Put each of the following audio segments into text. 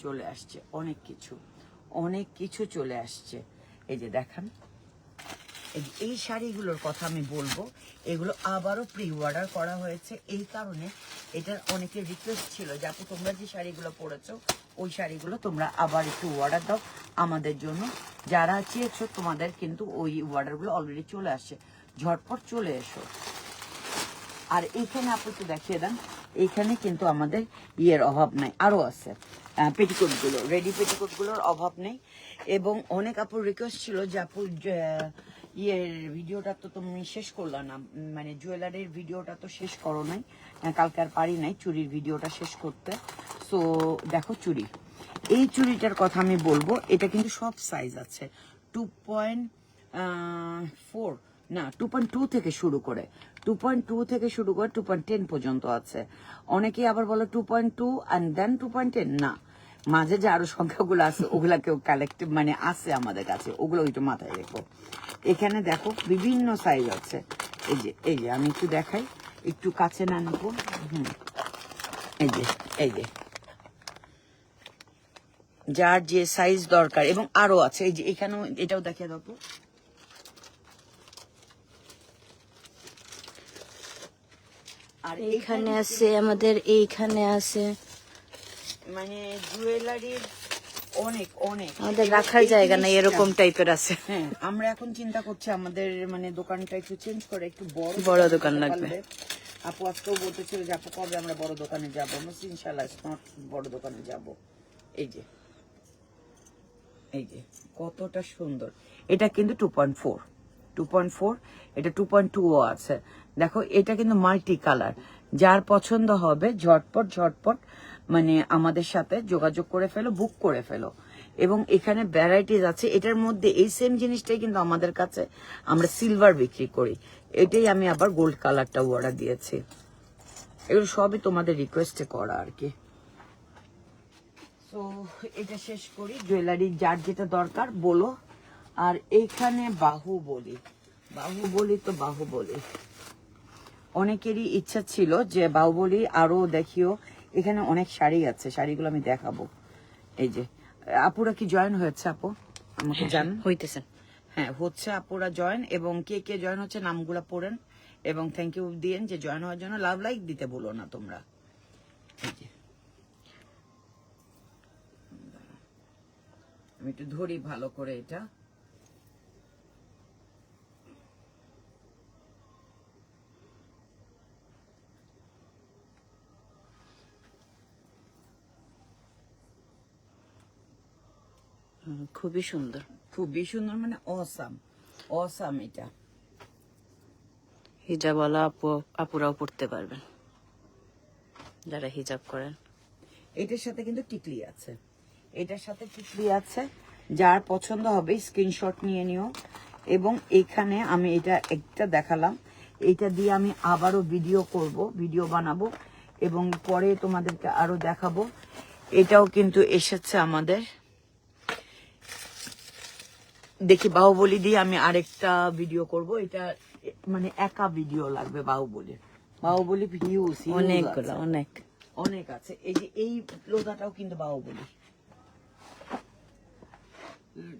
চলে আসছে অনেক কিছু চলে আসছে। এই যে দেখান, এই শাড়িগুলোর কথা আমি বলবো, এগুলো আবারও প্রি অর্ডার করা হয়েছে। এই কারণে এটার অনেকের রিকোয়েস্ট ছিল যে আপু তোমরা যে শাড়িগুলো পরেছো ওই শাড়িগুলো তোমরা আবার একটু অর্ডার দাও আমাদের জন্য। যারা চেয়েছো তোমাদের কিন্তু ওই অর্ডারগুলো অলরেডি চলে আসছে, ঝটপট চলে এসো। আর এইখানে আপু একটু দেখিয়ে দেন, এইখানে কিন্তু আমাদের ইয়ের অভাব নাই, আরও আছে পেটিকোটগুলো, রেডি পেটিকোটগুলোর অভাব নেই। এবং অনেক আপুর রিকোয়েস্ট ছিল যে আপু ইয়ের ভিডিওটা তো তুমি শেষ করলা না, মানে জুয়েলারির ভিডিওটা তো শেষ করো নাই, কালকে আর পারি নাই চুরির ভিডিওটা শেষ করতে। সো দেখো চুড়ি, এই চুড়িটার কথা আমি বলবো, এটা কিন্তু সব সাইজ আছে, 2.4 না 2.2 থেকে শুরু করে 2.10 পর্যন্ত আছে। অনেকেই আবার বলে 2.2 অ্যান্ড দেন 2.10, না, মাঝে যে আরো সংখ্যাগুলো আছে ওগুলা কেউ কালেক্টিভ মানে আছে আমাদের কাছে, ওগুলো একটু মাথায় রেখো। এখানে দেখো বিভিন্ন সাইজ আছে। এই যে আমি একটু দেখাই, একটু কাছে না নেবো। এই যে যার যে সাইজ দরকার, এবং আরো আছে। এই যে এখানেও, এটাও দেখিয়ে দেবো। আর এইখানে আছে আমাদের, এইখানে আছে, মানে জুয়েলারির অনেক অনেক আমাদের রাখার জায়গা নাই, এরকম টাইপের আছে। হ্যাঁ, আমরা এখন চিন্তা করছি আমাদের মানে দোকানটা একটু চেঞ্জ করে একটু বড় দোকান লাগবে। আপু আজকেও বলতেছিল যে আপু কবে আমরা বড় দোকানে যাবো, ইনশাল্লাহ স্মার্ট বড় দোকানে যাব। এই যে কতটা সুন্দর, এটা কিন্তু 2.4, এটা 2.2ও আছে। দেখো এটা কিন্তু মাল্টি কালার, যার পছন্দ হবে ঝটপট মানে আমাদের সাথে যোগাযোগ করে ফেলো, বুক করে ফেলো। এবং এখানে ভ্যারাইটিস আছে, এটার মধ্যে এই সেম জিনিসটাই কিন্তু আমাদের কাছে আমরা সিলভার বিক্রি করি, এটাই আমি আবার গোল্ড কালারটা অর্ডার দিয়েছি। এগুলো সবই তোমাদের রিকোয়েস্টে করা আর কি। তো এটা শেষ করি, জুয়েলারি যার যেটা দরকার বলো। আর এইখানে বাহুবলী তো বাহুবলী অনেকেরই ইচ্ছা ছিল যে বাহুবলী আরো দেখিও। এখানে অনেক শাড়ি আছে, শাড়িগুলো আমি দেখাবো। এই যে আপুরা কি জয়েন হয়েছে আপু আমাকে জান হইতেছেন? হ্যাঁ হচ্ছে, আপুরা জয়েন, এবং কে কে জয়েন হচ্ছে নামগুলা পড়েন এবং থ্যাংক ইউ দিয়েন যে জয়েন হওয়ার জন্য। লাভ লাইক দিতে বলো না তোমরা। এই যে আমি একটু ধরি ভালো করে, এটা খুবই সুন্দর, মানে অসাম এটা হিজাবওয়ালা আপুরাও পড়তে পারবেন যারা হিজাব করেন। এটার সাথে কিন্তু টিকলি আছে, যার পছন্দ হবে স্ক্রিনশট নিয়ে নিও। এবং এখানে আমি এটা একটা দেখালাম, এটা দিয়ে আমি আবারও ভিডিও বানাবো এবং পরে তোমাদেরকে আরো দেখাবো। এটাও কিন্তু এসেছে আমাদের, দেখি বাহুবলী দিয়ে আমি আরেকটা ভিডিও করব। এটা মানে একা ভিডিও লাগবে, বাহুবলী ভিউজ অনেকগুলো, অনেক আছে। এই যে এই লোদাটাও কিন্তু বাহুবলী।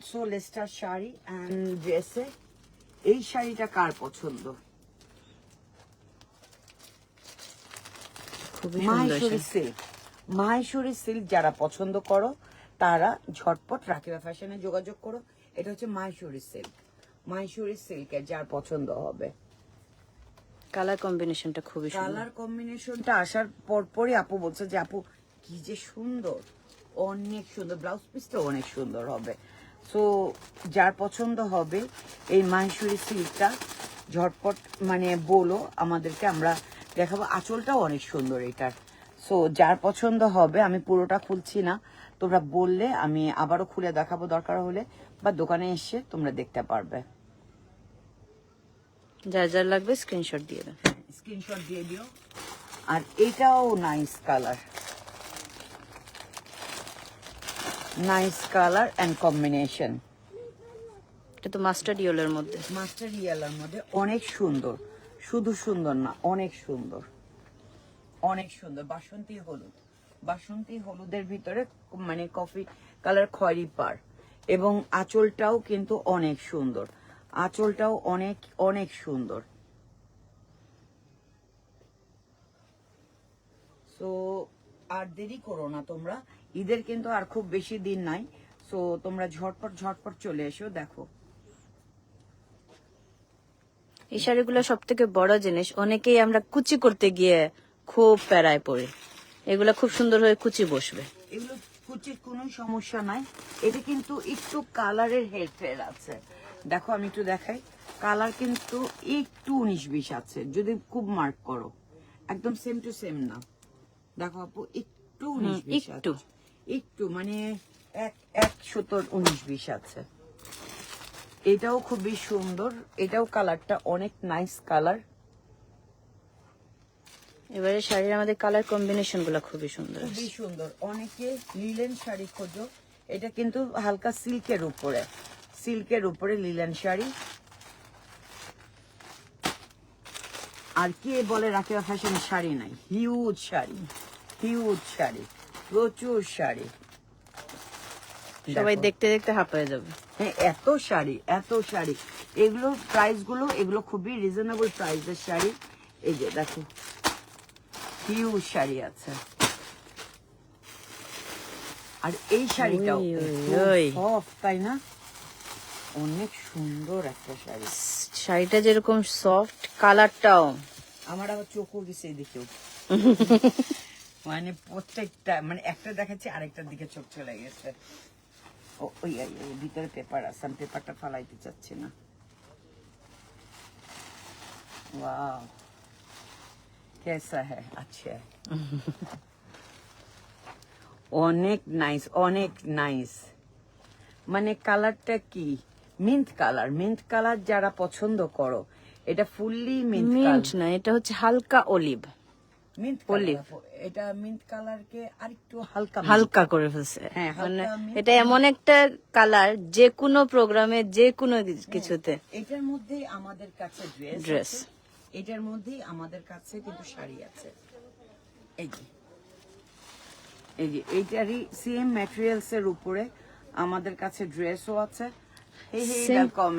সো লেস্টার শাড়ি এন্ড ড্রেসে এই শাড়িটা কার পছন্দ? মাহেশ্বরী সিল্ক যারা পছন্দ করো তারা ঝটপট রাকিবা ফ্যাশনে যোগাযোগ করো। এটা হচ্ছে মাহেশ্বরী সিল্কের যার পছন্দ হবে। কালার কম্বিনেশনটা খুবই সুন্দর। কালার কম্বিনেশনটা আসার পরপরই আপু বলছে যে আপু কি যে সুন্দর, অনেক সুন্দর, ব্লাউজ পিসটা অনেক সুন্দর হবে। সো যার পছন্দ হবে এই মাহেশ্বরী সিল্কটা ঝটপট মানে বলো আমাদেরকে, আমরা দেখাবো। আঁচলটাও অনেক সুন্দর এটার। সো যার পছন্দ হবে, আমি পুরোটা খুলছি না, তোমরা বললে আমি আবারও খুলে দেখাবো দরকার হলে, বা দোকানে এসে তোমরা দেখতে পারবে। যার যার লাগবে স্ক্রিনশট দিয়ে দেন, স্ক্রিনশট দিয়ে দিও। আর এটাও নাইস কালার এন্ড কম্বিনেশন। এটা তো মাস্টার্ড ইয়েলোর মধ্যে অনেক সুন্দর, শুধু সুন্দর না, অনেক সুন্দর বাসন্তী হলুদ, বাসন্তী হলুদের ভিতরে মানে কফি কালার খয়েরি পার, এবং আঁচলটাও কিন্তু অনেক সুন্দর, আঁচলটাও অনেক অনেক সুন্দর। সো আর দেরি করো না তোমরা, ঈদের কিন্তু আর খুব বেশি দিন নাই। সো তোমরা ঝটপট ঝটপট চলে এসো। দেখো এই শাড়িগুলো সব থেকে বড় জিনিস, অনেকেই আমরা কুচি করতে গিয়ে খুব প্যারায় পড়ি, এগুলা খুব সুন্দর হয়ে কুচি বসবে। এগুলো কুচির কোনো সমস্যা নাই, এটা কিন্তু একটু কালারের হেরফের আছে। দেখো আমি একটু দেখাই, কালার কিন্তু একটু 19-20 আছে যদি খুব মার্ক করো, একদম সেম টু সেম না। দেখো আপু একটু 19-20 একটু। আছে, একটু মানে এক সুতোর 19-20 আছে। এটাও খুবই সুন্দর, এটাও কালারটা অনেক নাইস কালার। এবারে শাড়ির আমাদের কালার কম্বিনেশন গুলো খুবই সুন্দর। খুবই সুন্দর। অনেকে লিলেন শাড়ি খোঁজো, এটা কিন্তু হালকা সিল্কের উপরে, সিল্কের উপরে লিলেন শাড়ি। আর কে বলে রাকিবা ফ্যাশন শাড়ি নাই? হিউজ শাড়ি, হিউজ শাড়ি, প্রচুর শাড়ি। সবাই দেখো। দেখতে দেখতে হাঁপায়ে যাবে। হ্যাঁ, এত শাড়ি, এত শাড়ি। এগুলোর প্রাইস গুলো, এগুলো খুবই রিজনেবল প্রাইসের শাড়ি। এই যে দেখো হিউজ শাড়ি আছে। আর এই শাড়িটাও ওই, ওই। সফট, তাই না? অনেক সুন্দর একটা শাড়ি। শাড়িটা যেরকম সফট, কালারটাও। আমার আবার চোখও গেছে এদিকেও। মানে প্রত্যেকটা, মানে একটা দেখাচ্ছি আরেকটার দিকে চোখ চলে গেছে। ওই ভিতরে পেপার আছে, আমি পেপারটা ফালাইতে চাচ্ছি না। ওয়াও, কেসা হ্যাঁ, আচ্ছা। অনেক নাইস, অনেক নাইস। মানে কালারটা কি মিন্ট কালার, মিন্ট কালার যারা পছন্দ করো, এটা ফুললি মিন্ট মিন্ট কালার। না, এটা হচ্ছে হালকা অলিভ, মিন্ট olive। কালার, এটা মিন্ট কালারকে আরেকটু হালকা হালকা করে ফেলছে। হ্যাঁ, মানে হালকা mint। এটা এমন একটা কালার, যে কোনো প্রোগ্রামে যে কোনো কিছুতে। এটার মধ্যেই আমাদের কাছে ড্রেস Dress। আছে, এটার মধ্যেই আমাদের কাছে কিন্তু শাড়ি আছে। এই যে, এই যে এইটারই সেম ম্যাটেরিয়ালস এর উপরে আমাদের কাছে ড্রেসও আছে। হে হে, Same- ওয়েলকাম।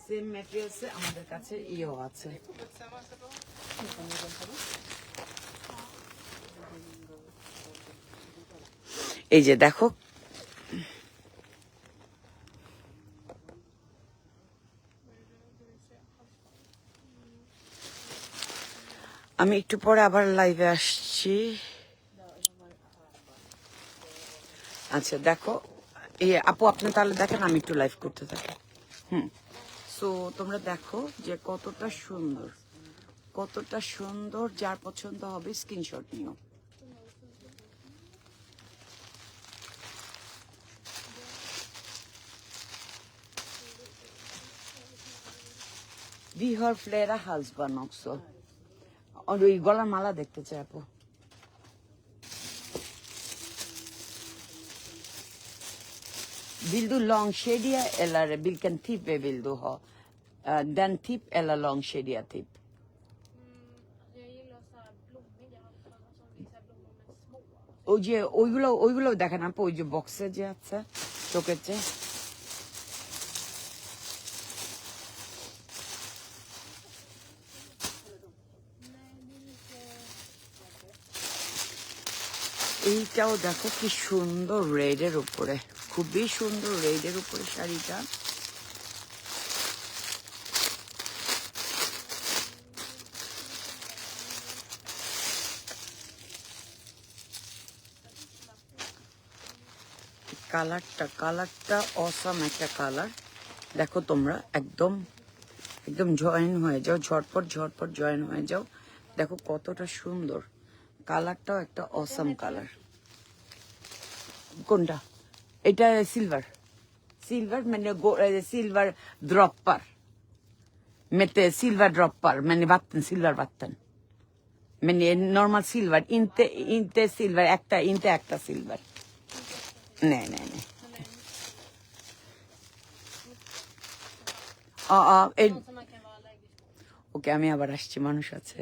সেম ম্যাটেরিয়ালস এ আমাদের কাছে ইও আছে। এই যে দেখো, আমি একটু পরে আবার লাইভে আসছি। আচ্ছা দেখো, এই আপু আপনি তাহলে দেখেন, আমি একটু লাইভ করতে থাকি। সো তোমরা দেখো যে কতটা সুন্দর, কতটা সুন্দর। যার পছন্দ হবে স্ক্রিনশট নিও। Vi har flera halsband också. Och du gillar মালা দেখতে চাই আপু? Vill du långkedja eller vilken typ vill du ha? Den typ eller långkedja typ? Jag gillar så här blommig, jag har som vissa blommor med små. ওই যে ওইগুলো দেখেন আপু, ওই যে বক্সে যে আছে চোখের চেয়ে। এইটাও দেখো কি সুন্দর, রেডের উপরে, খুবই সুন্দর রেডের উপরে শাড়িটা। কালারটা অসাম একটা কালার। দেখো তোমরা একদম একদম জয়েন হয়ে যাও, ঝটপট ঝটপট জয়েন হয়ে যাও। দেখো কতটা সুন্দর কালারটাও, একটা অসাম কালার। কোনটা? এটা সিলভার, সিলভার মানে silver droppar med silver droppar, men i vatten, silvervatten. Men det är normal silver, inte silver äkta, inte äkta silver. Nej. Något som man kan vara allergisk på. ওকে, আমি আবার আসছি, মানুষ আছে।